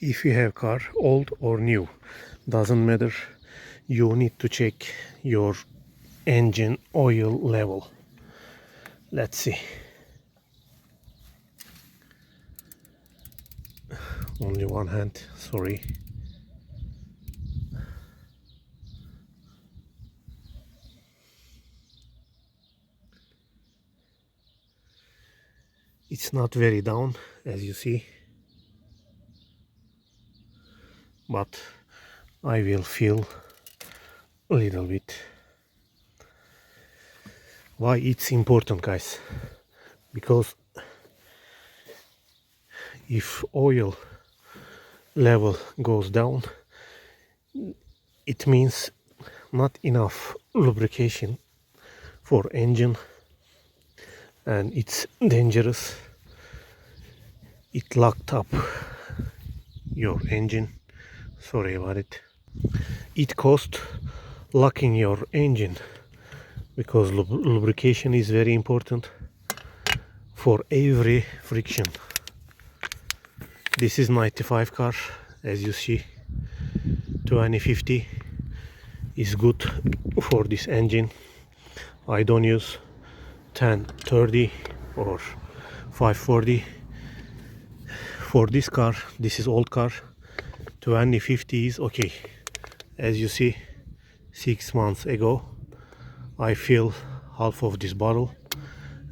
If you have car, old or new, doesn't matter, you need to check your engine oil level. Let's see. Only one hand, sorry. It's not very down, as you see, but I will feel a little bit. Why it's important, guys? Because if oil level goes down, it means not enough lubrication for engine, and it's dangerous. It locked up your engine. Sorry about it. It cost locking your engine, because lubrication is very important for every friction. This is 95 car, as you see. 2050 is good for this engine. I don't use 1030 or 540 for this car. This is old car. 2050 is okay. As you see, 6 months ago I fill half of this bottle,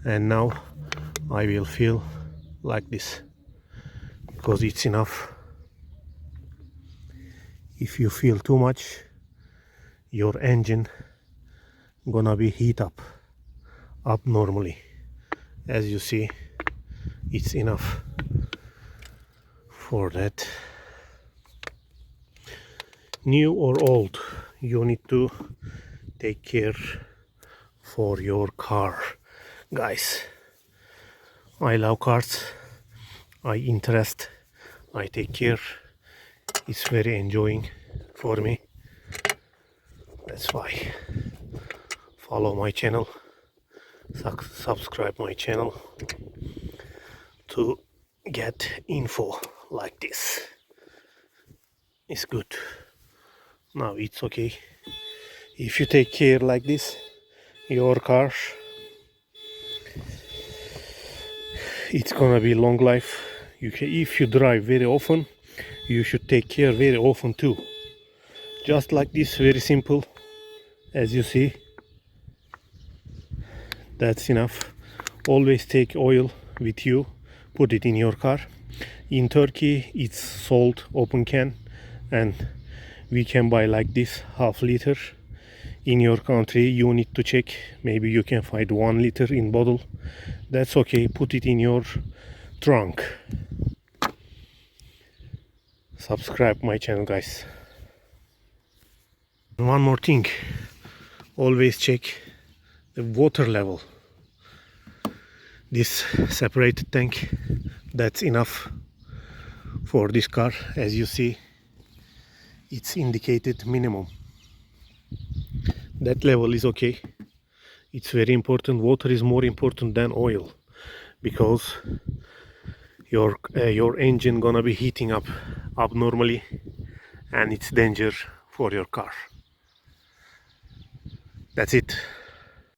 and now I will fill like this, because it's enough. If you feel too much, your engine gonna be heat up abnormally. As you see, it's enough for that. New or old, you need to take care for your car, guys. I love cars, I interest, I take care. It's very enjoying for me. That's why follow my channel, subscribe my channel to get info like this. It's good. Now it's okay. If you take care like this, your car, it's gonna be long life. If you drive very often, you should take care very often too. Just like this, very simple. As you see, that's enough. Always take oil with you, put it in your car. In Turkey it's sold open can, and we can buy like this half liter. In your country you need to check, maybe you can find 1 liter in bottle. That's okay, put it in your trunk. Subscribe my channel, guys. One more thing, always check the water level. This separated tank, that's enough for this car. As you see, it's indicated minimum. That level is okay. It's very important. Water is more important than oil, because your engine gonna be heating up abnormally, and it's danger for your car. That's it.